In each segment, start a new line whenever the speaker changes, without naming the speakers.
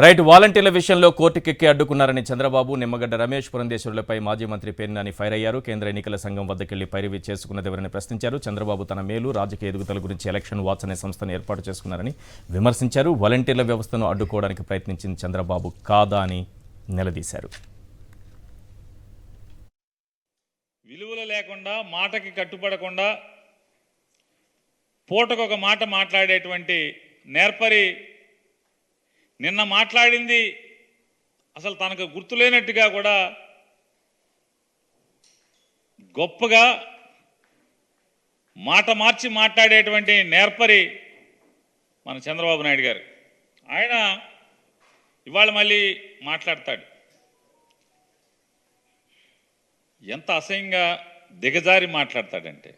Right వాలంటీర్ల విషయంలో కోర్టుకెక్కి అడ్డుకున్నారని చంద్రబాబు, నిమ్మగడ్డ రమేష్, పురంధేశ్వరులపై మాజీ మంత్రి పేర్నాని ఫైర్ అయ్యారు. కేంద్ర ఎన్నికల సంఘం వద్దకెళ్లి పైరవీ చేసుకున్నదెవరని ప్రశ్నించారు. చంద్రబాబు తన మేలు, రాజకీయ ఎదుగుదల గురించి ఎలక్షన్ వాచ్ అనే సంస్థను ఏర్పాటు చేసుకున్నారని విమర్శించారు. వాలంటీర్ల వ్యవస్థను అడ్డుకోవడానికి ప్రయత్నించిన చంద్రబాబు కాదా అని నిలదీశారు.
విలువలు లేకుండా, మాటకి కట్టుబడకుండా, పూటకొక మాట మాట్లాడేటువంటి నేర్పరి నిన్న మాట్లాడింది అసలు తనకు గుర్తులేనట్టుగా కూడా గొప్పగా మాట మార్చి మాట్లాడేటువంటి నేర్పరి మన చంద్రబాబు నాయుడు గారు. ఆయన ఇవాళ మళ్ళీ మాట్లాడతాడు. ఎంత అసహ్యంగా దిగజారి మాట్లాడతాడంటే,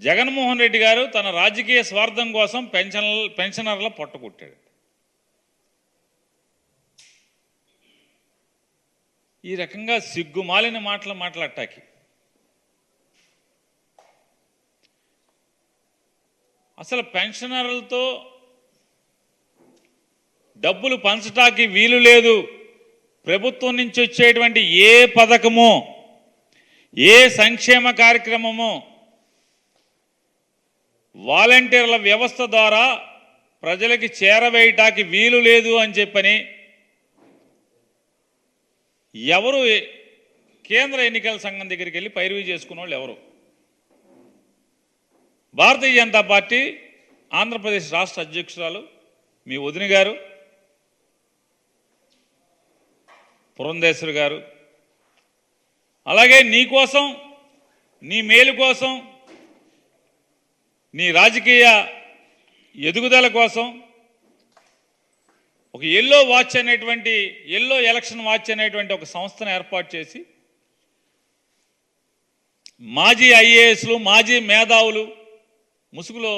జగన్మోహన్ రెడ్డి గారు తన రాజకీయ స్వార్థం కోసం పెన్షనర్ల పొట్టకొట్టాడు. ఈ రకంగా సిగ్గుమాలిన మాటలు మాట్లాడటానికి అసలు పెన్షనర్లతో డబ్బులు పంచటానికి వీలు లేదు. ప్రభుత్వం నుంచి వచ్చేటువంటి ఏ పథకము, ఏ సంక్షేమ కార్యక్రమము వాలంటీర్ల వ్యవస్థ ద్వారా ప్రజలకి చేరవేయటానికి వీలు లేదు అని చెప్పని ఎవరు కేంద్ర ఎన్నికల సంఘం దగ్గరికి వెళ్ళి పైరవీ చేసుకున్న వాళ్ళు ఎవరు? భారతీయ జనతా పార్టీ ఆంధ్రప్రదేశ్ రాష్ట్ర అధ్యక్షురాలు మీ వదిన గారు పురంధేశ్వరి గారు, అలాగే నీ కోసం, నీ మేలు కోసం, నీ రాజకీయ ఎదుగుదల కోసం ఒక ఎల్లో ఎలక్షన్ వాచ్ అనేటువంటి ఒక సంస్థను ఏర్పాటు చేసి మాజీ ఐఏఎస్లు, మాజీ మేధావులు ముసుగులో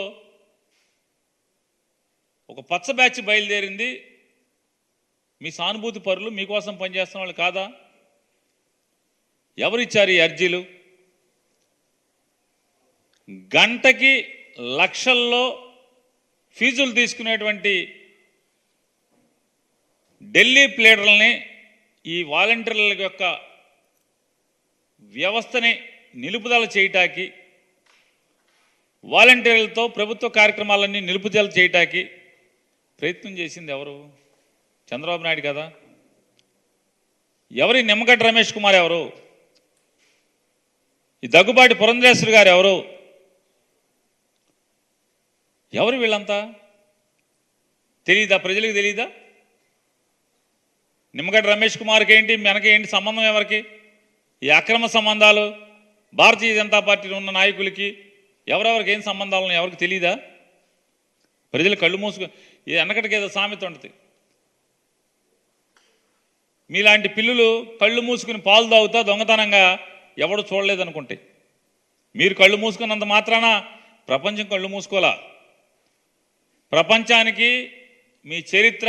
ఒక పచ్చ బ్యాచ్ బయలుదేరింది. మీ సానుభూతి పరులు, మీకోసం పనిచేస్తున్న వాళ్ళు కాదా? ఎవరిచ్చారు ఈ అర్జీలు? గంటకి లక్షల్లో ఫీజులు తీసుకునేటువంటి ఢిల్లీ ప్లేడర్లని, ఈ వాలంటీర్ల యొక్క వ్యవస్థని నిలుపుదల చేయటానికి, వాలంటీర్లతో ప్రభుత్వ కార్యక్రమాలన్నీ నిలుపుదల చేయటానికి ప్రయత్నం చేసింది ఎవరు? చంద్రబాబు నాయుడు కదా. ఎవరి నిమ్మగడ్డ రమేష్ కుమార్ ఎవరు? ఈ దగ్గుబాటి పురంధేశ్వరి గారు ఎవరు? ఎవరు వీళ్ళంతా? తెలీదా? ప్రజలకు తెలీదా? నిమ్మగడ్డ రమేష్ కుమార్కి ఏంటి, మనకేంటి సంబంధం? ఎవరికి ఈ అక్రమ సంబంధాలు? భారతీయ జనతా పార్టీలో ఉన్న నాయకులకి ఎవరెవరికి ఏం సంబంధాలు ఉన్నాయి ఎవరికి తెలీదా? ప్రజలు కళ్ళు మూసుకు, వెనకటికి ఏదో సామెత ఉంటుంది, మీలాంటి పిల్లులు కళ్ళు మూసుకుని పాలు తాగుతా దొంగతనంగా ఎవడు చూడలేదనుకుంటే, మీరు కళ్ళు మూసుకున్నంత మాత్రాన ప్రపంచం కళ్ళు మూసుకోలా. ప్రపంచానికి మీ చరిత్ర,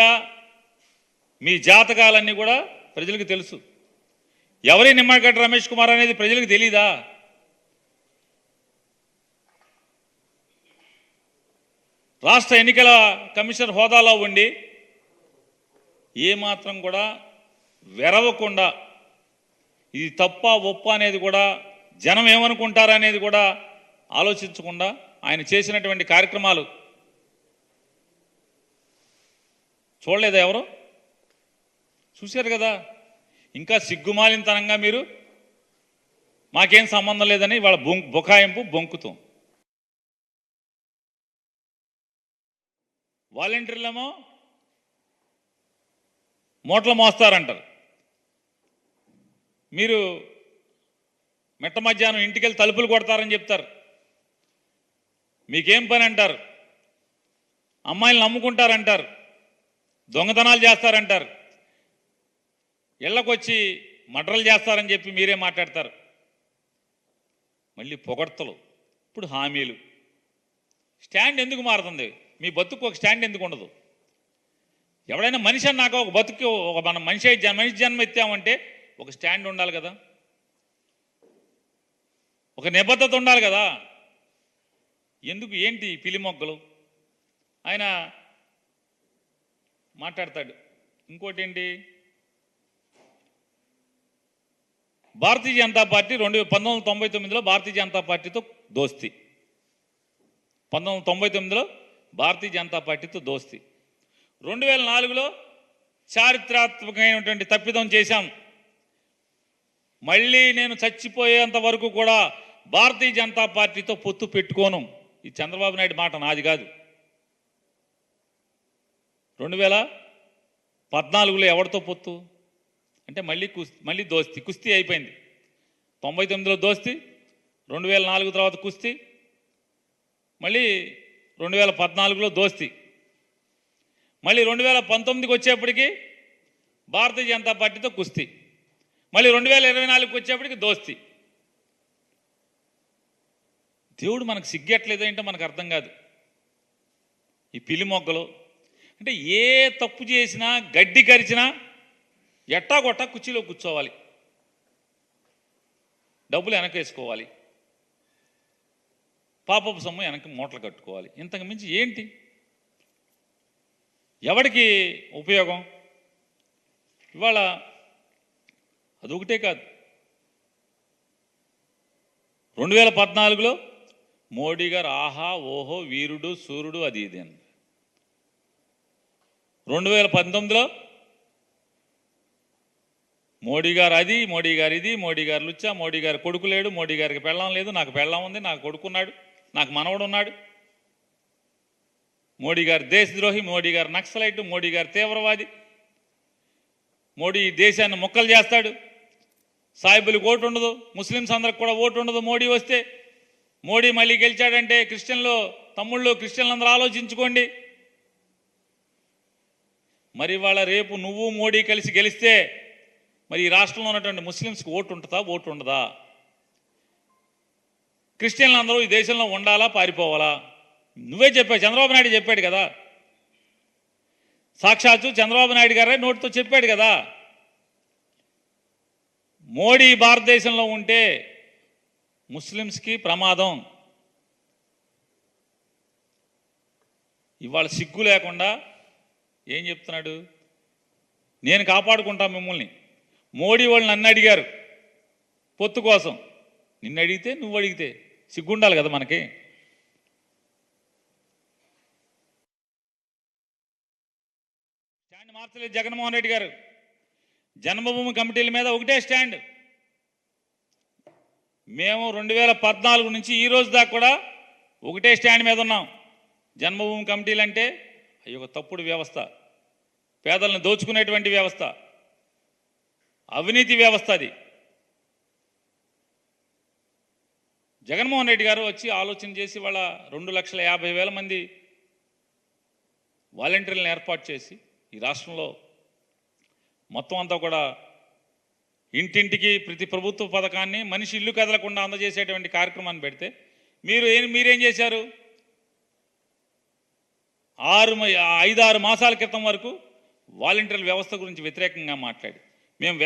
మీ జాతకాలన్నీ కూడా ప్రజలకు తెలుసు. ఎవరి నిమ్మగడ్డ రమేష్ కుమార్ అనేది ప్రజలకు తెలీదా? రాష్ట్ర ఎన్నికల కమిషనర్ హోదాలో ఉండి ఏమాత్రం కూడా వెరవకుండా, ఇది తప్ప ఒప్ప అనేది కూడా, జనం ఏమనుకుంటారనేది కూడా ఆలోచించకుండా ఆయన చేసినటువంటి కార్యక్రమాలు చూడలేదా? ఎవరు చూశారు కదా. ఇంకా సిగ్గుమాలినతనంగా మీరు మాకేం సంబంధం లేదని వాళ్ళ బుకాయింపు బొంకుతాం. వాలంటీర్లేమో మూటలు మోస్తారంటారు. మీరు మిట్ట మధ్యాహ్నం ఇంటికెళ్ళి తలుపులు కొడతారని చెప్తారు. మీకేం పని అంటారు? అమ్మాయిలు నమ్ముకుంటారంటారు, దొంగతనాలు చేస్తారంటారు, ఇళ్లకొచ్చి మర్డర్లు చేస్తారని చెప్పి మీరే మాట్లాడతారు. మళ్ళీ పొగడ్తలు, ఇప్పుడు హామీలు. స్టాండ్ ఎందుకు మారుతుంది? మీ బతుకు ఒక స్టాండ్ ఎందుకు ఉండదు? ఎవడైనా మనిషి అన్నాక ఒక బతుకు, ఒక మన మనిషి జన్మ ఎత్తామంటే ఒక స్టాండ్ ఉండాలి కదా, ఒక నిబద్ధత ఉండాలి కదా. ఎందుకు ఏంటి పిలి మొగ్గలు? ఆయన మాట్లాడతాడు. ఇంకోటి ఏంటి, భారతీయ జనతా పార్టీ 1999లో భారతీయ జనతా పార్టీతో దోస్తీ, 1999లో భారతీయ జనతా పార్టీతో దోస్తీ, 2004లో చారిత్రాత్మకమైనటువంటి తప్పిదం చేశాం, మళ్ళీ నేను చచ్చిపోయేంత వరకు కూడా భారతీయ జనతా పార్టీతో పొత్తు పెట్టుకోను. ఈ చంద్రబాబు నాయుడు మాట, నాది కాదు. 2014లో ఎవరితో పొత్తు అంటే మళ్ళీ దోస్తీ, కుస్తీ అయిపోయింది. 99లో దోస్తీ, 2004 తర్వాత కుస్తీ, మళ్ళీ 2014లో దోస్తీ, మళ్ళీ 2019కి వచ్చేప్పటికి భారతీయ జనతా పార్టీతో కుస్తీ, మళ్ళీ 2024కి వచ్చేప్పటికి దోస్తీ. దేవుడు మనకు సిగ్గట్లేదు ఏంటో మనకు అర్థం కాదు. ఈ పిల్లి మొగ్గలు అంటే ఏ తప్పు చేసినా, గడ్డి కరిచినా ఎట్టాగొట్టా కుర్చీలో కూర్చోవాలి, డబ్బులు వెనకేసుకోవాలి, పాపపు సొమ్ము వెనక్కి మూటలు కట్టుకోవాలి. ఇంతకు మించి ఏంటి? ఎవరికి ఉపయోగం? ఇవాళ అదొకటే కాదు, 2014లో మోడీ గారు ఆహా ఓహో వీరుడు సూర్యుడు అది ఇది అని, 2019లో మోడీ గారు అది, మోడీ గారు ఇది, మోడీ గారు లుచ్చా, మోడీ గారు కొడుకు లేడు, మోడీ గారికి పెళ్ళం లేదు, నాకు పెళ్ళం ఉంది, నాకు కొడుకున్నాడు, నాకు మనవడు ఉన్నాడు, మోడీ గారు దేశద్రోహి, మోడీ గారు నక్సలైట్, మోడీ గారు తీవ్రవాది, మోడీ దేశాన్ని ముక్కలు చేస్తాడు, సాయిబులకు ఓటు ఉండదు, ముస్లిమ్స్ అందరికి కూడా ఓటు ఉండదు మోడీ వస్తే. మోడీ మళ్ళీ గెలిచాడంటే క్రిస్టియన్లందరూ ఆలోచించుకోండి. మరి వాళ్ళ రేపు నువ్వు మోడీ కలిసి గెలిస్తే మరి ఈ రాష్ట్రంలో ఉన్నటువంటి ముస్లిమ్స్కి ఓటు ఉంటుందా, ఓటు ఉండదా? క్రిస్టియన్లందరూ ఈ దేశంలో ఉండాలా, పారిపోవాలా? నువ్వే చెప్పావు, చంద్రబాబు నాయుడు చెప్పాడు కదా, సాక్షాత్తు చంద్రబాబు నాయుడు గారే నోటితో చెప్పాడు కదా, మోడీ భారతదేశంలో ఉంటే ముస్లిమ్స్కి ప్రమాదం. ఇవాళ సిగ్గు లేకుండా ఏం చెప్తున్నాడు, నేను కాపాడుకుంటా మిమ్మల్ని. మోడీ వాళ్ళు నన్ను అడిగారు పొత్తు కోసం, నిన్ను అడిగితే నువ్వు అడిగితే సిగ్గుండాలి కదా మనకి. స్టాండ్ మార్చలేదు జగన్మోహన్ రెడ్డి గారు. జన్మభూమి కమిటీల మీద ఒకటే స్టాండ్. మేము 2014 నుంచి ఈ రోజు దాకా కూడా ఒకటే స్టాండ్ మీద ఉన్నాం. జన్మభూమి కమిటీలు అంటే అవి ఒక తప్పుడు వ్యవస్థ, పేదలను దోచుకునేటువంటి వ్యవస్థ, అవినీతి వ్యవస్థ. అది జగన్మోహన్ రెడ్డి గారు వచ్చి ఆలోచన చేసి వాళ్ళ 2,50,000 మంది వాలంటీర్లను ఏర్పాటు చేసి ఈ రాష్ట్రంలో మొత్తం అంతా కూడా ఇంటింటికి ప్రతి ప్రభుత్వ పథకాన్ని మనిషి ఇల్లు కదలకుండా అందజేసేటువంటి కార్యక్రమాన్ని పెడితే మీరేం చేశారు? 5-6 మాసాల క్రితం వరకు వాలంటీర్ల వ్యవస్థ గురించి వ్యతిరేకంగా మాట్లాడి మేము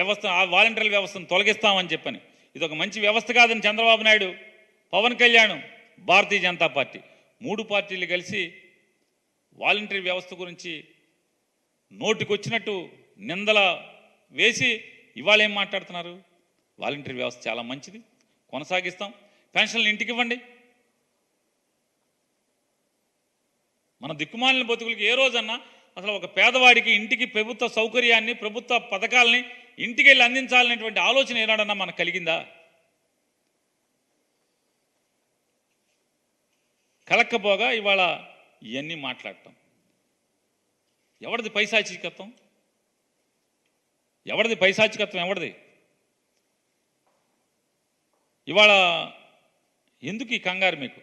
వాలంటీర్ల వ్యవస్థను తొలగిస్తామని చెప్పని, ఇది ఒక మంచి వ్యవస్థ కాదని చంద్రబాబు నాయుడు, పవన్ కళ్యాణ్, భారతీయ జనతా పార్టీ 3 పార్టీలు కలిసి వాలంటీర్ వ్యవస్థ గురించి నోటికొచ్చినట్టు నిందల వేసి ఇవాళ ఏం మాట్లాడుతున్నారు? వాలంటీర్ వ్యవస్థ చాలా మంచిది, కొనసాగిస్తాం, పెన్షన్లు ఇంటికి ఇవ్వండి. మన దిక్కుమాలిన బతుకులకి ఏ రోజన్నా అసలు ఒక పేదవాడికి ఇంటికి ప్రభుత్వ సౌకర్యాన్ని, ప్రభుత్వ పథకాలని ఇంటికి వెళ్ళి అందించాలనేటువంటి ఆలోచన ఏనాడన్నా మనకు కలిగిందా? కలక్కపోగా ఇవాళ ఇవన్నీ మాట్లాడటం. ఎవరిది పైశాచికత్వం? ఎవరిది? ఇవాళ ఎందుకు ఈ కంగారు మీకు?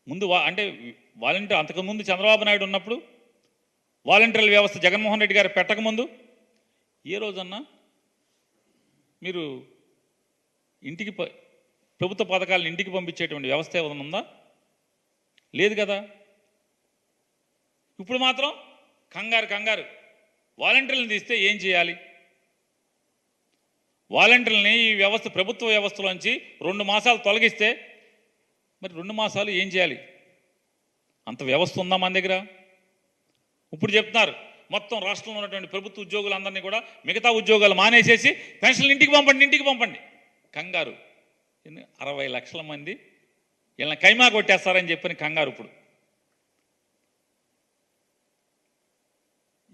ముందు అంటే వాలంటీర్ అంతకుముందు చంద్రబాబు నాయుడు ఉన్నప్పుడు వాలంటీర్ల వ్యవస్థ జగన్మోహన్ రెడ్డి గారు పెట్టకముందు ఏ రోజన్నా మీరు ఇంటికి ప్రభుత్వ పథకాలను ఇంటికి పంపించేటువంటి వ్యవస్థ ఏమైనా ఉందా? లేదు కదా. ఇప్పుడు మాత్రం కంగారు. వాలంటీర్లను తీస్తే ఏం చేయాలి? వాలంటీర్లని ఈ వ్యవస్థ, ప్రభుత్వ వ్యవస్థలోంచి 2 మాసాలు తొలగిస్తే మరి 2 మాసాలు ఏం చేయాలి? అంత వ్యవస్థ ఉందా మన దగ్గర? ఇప్పుడు చెప్తున్నారు మొత్తం రాష్ట్రంలో ఉన్నటువంటి ప్రభుత్వ ఉద్యోగులందరినీ కూడా మిగతా ఉద్యోగాలు మానేసేసి పెన్షన్లు ఇంటికి పంపండి కంగారు. 60 లక్షల మంది వీళ్ళని కైమా కొట్టేస్తారని చెప్పని కంగారు. ఇప్పుడు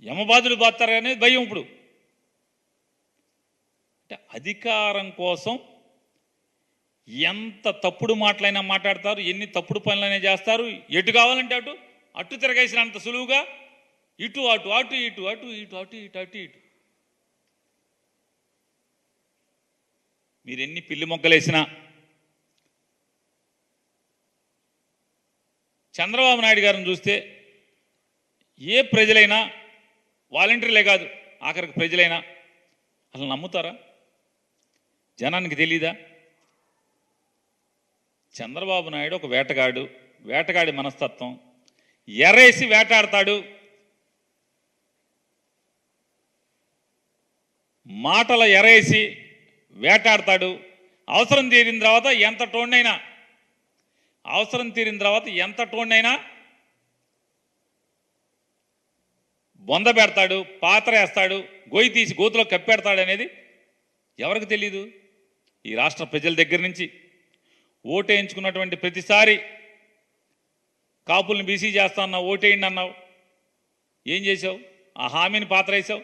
యమబాదులు బాతారనేది భయం. ఇప్పుడు అంటే అధికారం కోసం ఎంత తప్పుడు మాటలైనా మాట్లాడతారు, ఎన్ని తప్పుడు పనులైనా చేస్తారు. ఎటు కావాలంటే అటు తిరగేసినంత సులువుగా ఇటు అటు అటు ఇటు అటు ఇటు అటు ఇటు అటు ఇటు. మీరు ఎన్ని పిల్లి మొగ్గలేసినా చంద్రబాబు నాయుడు గారిని చూస్తే ఏ ప్రజలైనా, వాలంటీర్లే కాదు ఆఖరికి ప్రజలైనా అసలు నమ్ముతారా? జనానికి తెలీదా? చంద్రబాబు నాయుడు ఒక వేటగాడి మనస్తత్వం. ఎరేసి వేటాడతాడు, మాటల ఎరేసి వేటాడతాడు. అవసరం తీరిన తర్వాత ఎంత టోన్నైనా బొంద పెడతాడు, పాత్ర వేస్తాడు, గొయ్యి తీసి గోతులో కప్పెడతాడు అనేది ఎవరికి తెలీదు? ఈ రాష్ట్ర ప్రజల దగ్గర నుంచి ఓటేయించుకున్నటువంటి ప్రతిసారి కాపుల్ని బీసీ చేస్తా అన్నావు, ఓటేయండి అన్నావు. ఏం చేసావు? ఆ హామీని పాత్ర వేసావు.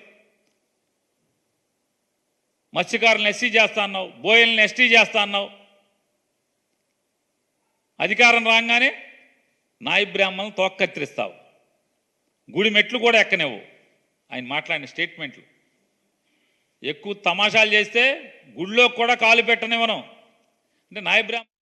మత్స్యకారులను ఎస్సీ చేస్తా అన్నావు, బోయల్ని ఎస్టీ చేస్తా అన్నావు. అధికారం రాగానే నాయి బ్రాహ్మణులను తోక్కత్తిరిస్తావు, గుడి మెట్లు కూడా ఎక్కనివ్వు. ఆయన మాట్లాడిన స్టేట్మెంట్లు ఎక్కువ తమాషాలు చేస్తే గుడిలో కూడా కాలు పెట్టనివ్వను. అంటే నాయి బ్రాహ్మణ